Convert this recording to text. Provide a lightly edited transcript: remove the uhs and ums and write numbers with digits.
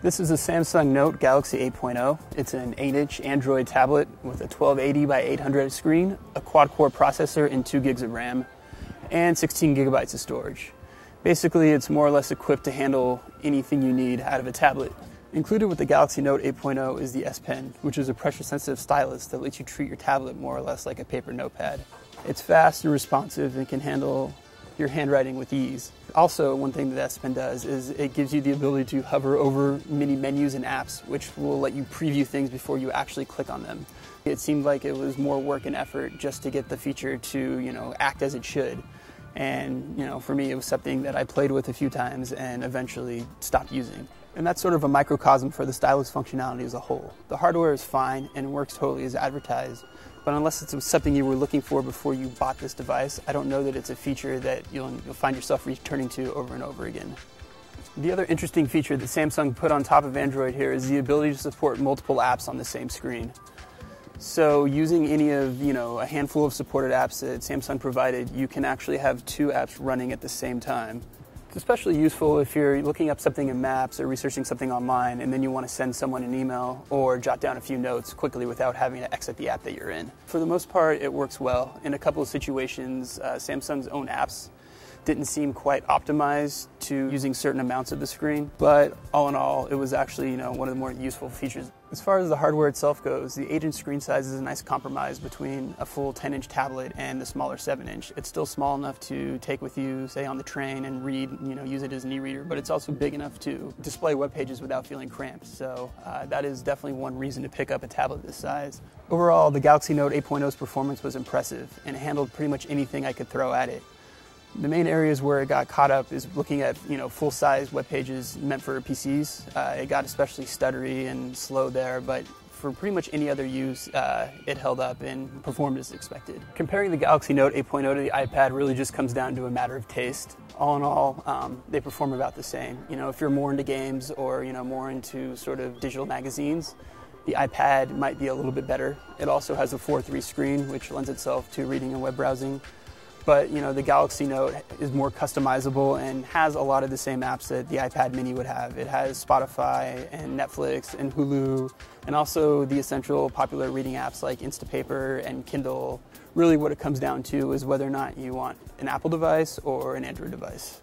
This is a Samsung Note Galaxy 8.0. It's an 8-inch Android tablet with a 1280 by 800 screen, a quad-core processor, and 2 gigs of RAM, and 16 gigabytes of storage. Basically, it's more or less equipped to handle anything you need out of a tablet. Included with the Galaxy Note 8.0 is the S Pen, which is a pressure-sensitive stylus that lets you treat your tablet more or less like a paper notepad. It's fast and responsive and can handle your handwriting with ease. Also, one thing that S Pen does is it gives you the ability to hover over many menus and apps, which will let you preview things before you actually click on them. It seemed like it was more work and effort just to get the feature to, act as it should. And, for me, it was something that I played with a few times and eventually stopped using. And that's sort of a microcosm for the stylus functionality as a whole. The hardware is fine and works totally as advertised, but unless it's something you were looking for before you bought this device, I don't know that it's a feature that you'll find yourself returning to over and over again. The other interesting feature that Samsung put on top of Android here is the ability to support multiple apps on the same screen. So using any of, a handful of supported apps that Samsung provided, you can actually have 2 apps running at the same time. It's especially useful if you're looking up something in Maps or researching something online and then you want to send someone an email or jot down a few notes quickly without having to exit the app that you're in. For the most part, it works well. In a couple of situations, Samsung's own apps didn't seem quite optimized to using certain amounts of the screen, but all in all, it was actually one of the more useful features. As far as the hardware itself goes, the 8-inch screen size is a nice compromise between a full 10-inch tablet and the smaller 7-inch. It's still small enough to take with you, say, on the train and read, use it as an e-reader, but it's also big enough to display web pages without feeling cramped. So that is definitely one reason to pick up a tablet this size. Overall, the Galaxy Note 8.0's performance was impressive and it handled pretty much anything I could throw at it. The main areas where it got caught up is looking at full-size web pages meant for PCs. It got especially stuttery and slow there, but for pretty much any other use, it held up and performed as expected. Comparing the Galaxy Note 8.0 to the iPad really just comes down to a matter of taste. All in all, they perform about the same. If you're more into games or more into sort of digital magazines, the iPad might be a little bit better. It also has a 4:3 screen, which lends itself to reading and web browsing. But the Galaxy Note is more customizable and has a lot of the same apps that the iPad mini would have. It has Spotify and Netflix and Hulu, and also the essential popular reading apps like Instapaper and Kindle. Really what it comes down to is whether or not you want an Apple device or an Android device.